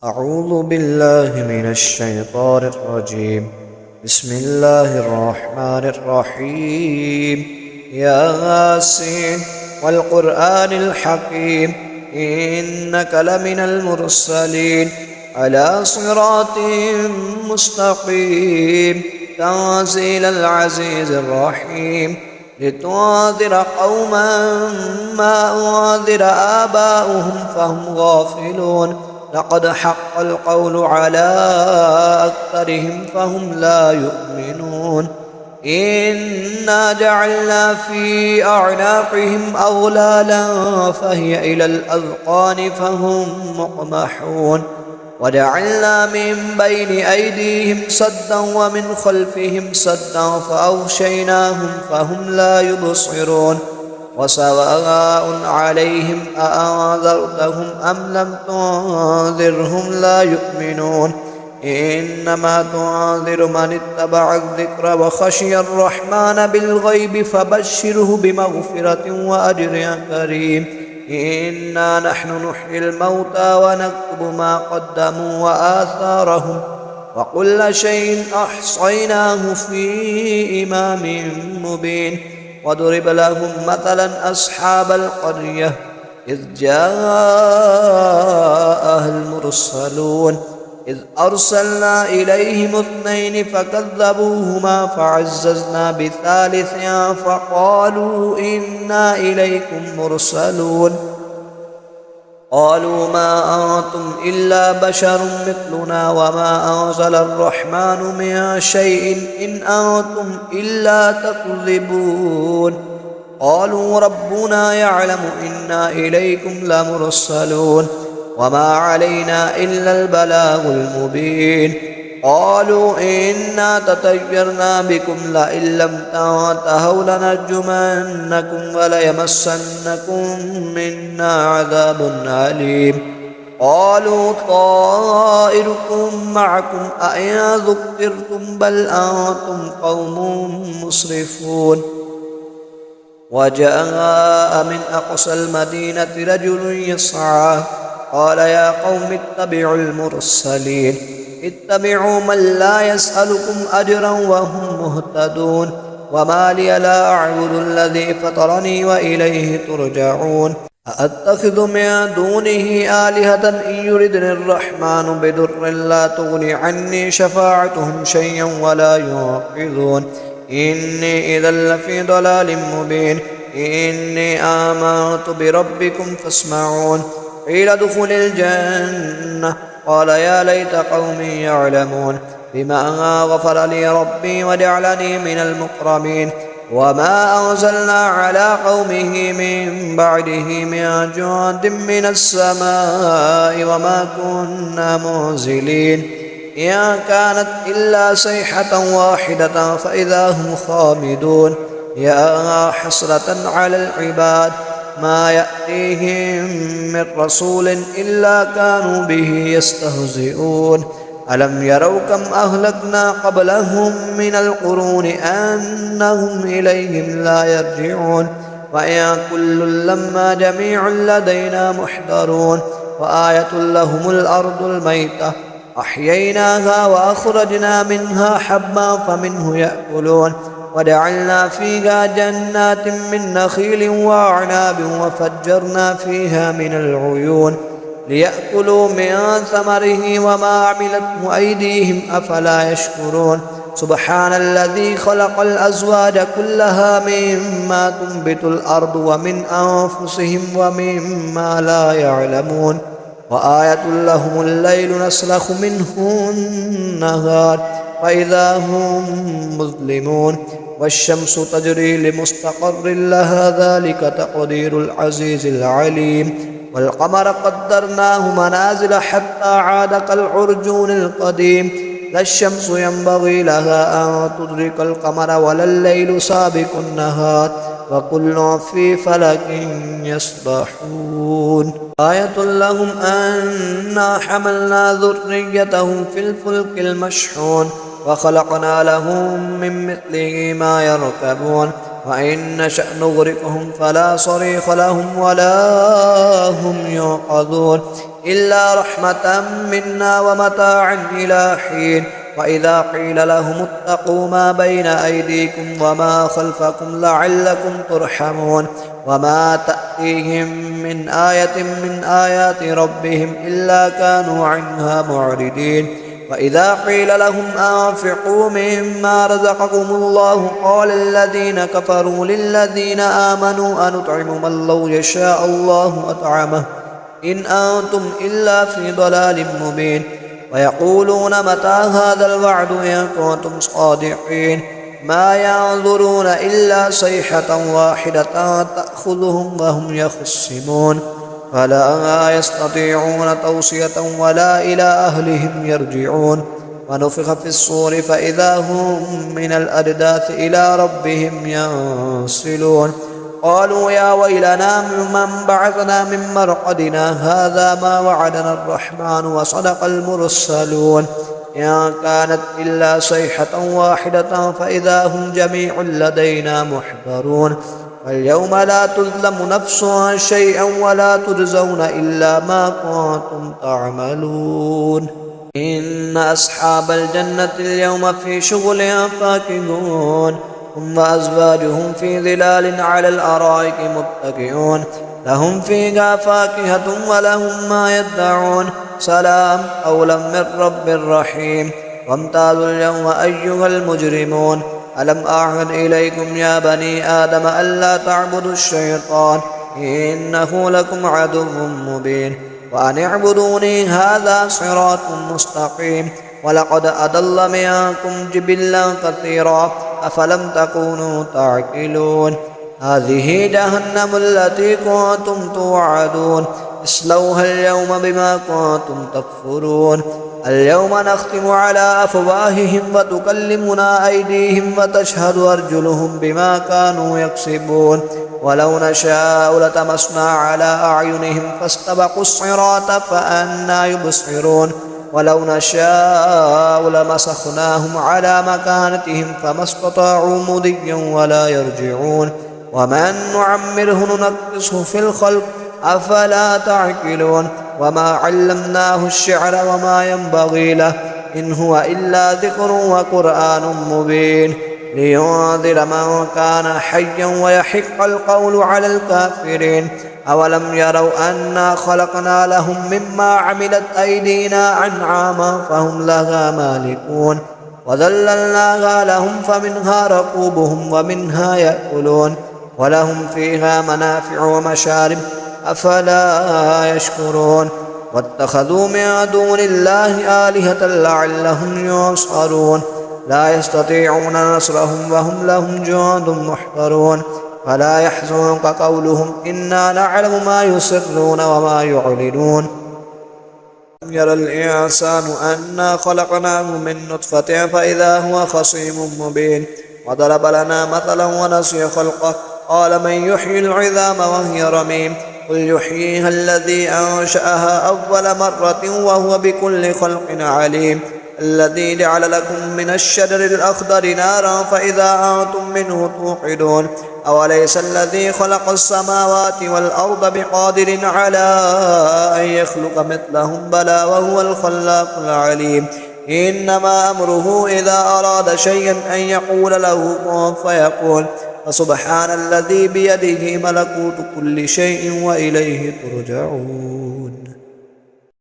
أعوذ بالله من الشيطان الرجيم. بسم الله الرحمن الرحيم. ياسين والقرآن الحكيم إنك لمن المرسلين على صراط مستقيم تنزيل العزيز الرحيم لتنذر قوما ما أنذر آباؤهم فهم غافلون لقد حق القول على أكثرهم فهم لا يؤمنون إنا جعلنا في أعناقهم أغلالا فهي إلى الأذقان فهم مقمحون وجعلنا من بين أيديهم سدا ومن خلفهم سدا فأغشيناهم فهم لا يبصرون وسواء عليهم أأنذرتهم أم لم تنذرهم لا يؤمنون إنما تنذر من اتبع الذكر وخشي الرحمن بالغيب فبشره بمغفرة وأجر كريم إنا نحن نحيي الموتى ونكتب ما قدموا وآثارهم وكل شيء أحصيناه في إمام مبين واضرب لهم مثلا أصحاب القرية إذ جاءها المرسلون إذ أرسلنا إليهم اثنين فكذبوهما فعززنا بثالث فقالوا إنا إليكم مرسلون قالوا ما أنتم إلا بشر مثلنا وما أنزل الرحمن من شيء إن أنتم إلا تكذبون قالوا ربنا يعلم إنا إليكم لمرسلون وما علينا إلا البلاغ المبين قالوا إنا تطيرنا بكم لئن لم تنتهوا لنرجمنكم وليمسنكم منا عذاب أليم قالوا طائركم معكم أئن ذكرتم بل أنتم قوم مسرفون وجاء من أقصى المدينة رجل يسعى قال يا قوم اتبعوا المرسلين اتبعوا من لا يسألكم أجرا وهم مهتدون وما لي لا أعبد الذي فطرني وإليه ترجعون أأتخذ من دونه آلهة إن يردني الرحمن بضر لا تغني عني شفاعتهم شيئا ولا ينقذون إني إذا لفي ضلال مبين إني آمنت بربكم فاسمعون قيل ادخل الجنة قال يا ليت قومي يعلمون بما غفر لي ربي وجعلني من المكرمين وما أنزلنا على قومه من بعده من جند من السماء وما كنا منزلين إن كانت إلا صيحة واحدة فإذا هم خامدون يا حسرة على العباد ما يأتيهم من رسول إلا كانوا به يستهزئون ألم يروا كم أهلكنا قبلهم من القرون أنهم إليهم لا يرجعون وإن كل لما جميع لدينا محضرون وآية لهم الأرض الميتة أحييناها وأخرجنا منها حبا فمنه يأكلون وجعلنا فيها جنات من نخيل وأعناب وفجرنا فيها من العيون ليأكلوا من ثمره وما عملته أيديهم أفلا يشكرون سبحان الذي خلق الأزواج كلها مما تنبت الأرض ومن أنفسهم ومما لا يعلمون وآية لهم الليل نسلخ منه النهار فإذا هم مظلمون والشمس تجري لمستقر لها ذلك تقدير العزيز العليم والقمر قدرناه منازل حتى عاد كالعرجون القديم لا الشمس ينبغي لها أن تدرك القمر ولا الليل سابق النهار وكل في فلك يسبحون آية لهم أنا حملنا ذريتهم في الفلك المشحون وخلقنا لهم من مثله ما يركبون وإن نشأ نغرقهم فلا صريخ لهم ولا هم ينقذون إلا رحمة منا ومتاعا إلى حين وإذا قيل لهم اتقوا ما بين أيديكم وما خلفكم لعلكم ترحمون وما تأتيهم من آية من آيات ربهم إلا كانوا عنها معرضين وإذا قيل لهم أنفقوا مما رزقكم الله قال الذين كفروا للذين آمنوا أنطعم من لو يشاء الله أطعمه إن أنتم إلا في ضلال مبين ويقولون متى هذا الوعد إن كنتم صادقين ما ينظرون إلا صيحة واحدة تأخذهم وهم يخصمون فلا يستطيعون توصية ولا إلى أهلهم يرجعون ونفخ في الصور فإذا هم من الأجداث إلى ربهم ينسلون قالوا يا ويلنا من بعثنا من مرقدنا هذا ما وعدنا الرحمن وصدق المرسلون إن كانت إلا صيحة واحدة فإذا هم جميع لدينا محضرون واليوم لا تظلم نفس شيئا ولا تجزون إلا ما كنتم تعملون إن أصحاب الجنة اليوم في شغل فاكهون هم وأزواجهم في ظلال على الأرائك متكئون لهم فيها فاكهة ولهم ما يدعون سلام قولا من رب رحيم وامتازوا اليوم أيها المجرمون ألم أعهد إليكم يا بني آدم ألا تعبدوا الشيطان إنه لكم عدو مبين وأن اعبدوني هذا صراط مستقيم ولقد أضل منكم جبلا كثيرا أفلم تكونوا تعقلون هذه جهنم التي كنتم توعدون اصلوها اليوم بما كنتم تكفرون اليوم نختم على أفواههم وتكلمنا أيديهم وتشهد أرجلهم بما كانوا يكسبون ولو نشاء لتمسنا على أعينهم فاستبقوا الصراط فأنى يبصرون ولو نشاء لمسخناهم على مكانتهم فما استطاعوا مضيا ولا يرجعون ومن نعمره ننقصه في الخلق أفلا تعقلون وما علمناه الشعر وما ينبغي له إن هو إلا ذكر وقرآن مبين لينذر من كان حيا ويحق القول على الكافرين أولم يروا أنا خلقنا لهم مما عملت أيدينا أنعاما فهم لها مالكون وذللناها لهم فمنها ركوبهم ومنها يأكلون ولهم فيها منافع ومشارب أفلا يشكرون واتخذوا من دون الله آلهة لعلهم ينصرون لا يستطيعون نصرهم وهم لهم جند محضرون فلا يحزنك قولهم إنا نعلم ما يسرون وما يعلنون يرى الإنسان أنا خلقناه من نطفة فإذا هو خصيم مبين وضرب لنا مثلا ونسي خلقه قال من يحيي العظام وهي رميم قل يحييها الذي أنشأها أول مرة وهو بكل خلق عليم الذي جعل لكم من الشجر الأخضر نارا فإذا أنتم منه توقدون أوليس الذي خلق السماوات والأرض بقادر على أن يخلق مثلهم بلى وهو الخلاق العليم إنما أمره إذا أراد شيئا أن يقول له كن فيكون فسبحان الذي بيده ملكوت كل شيء وإليه ترجعون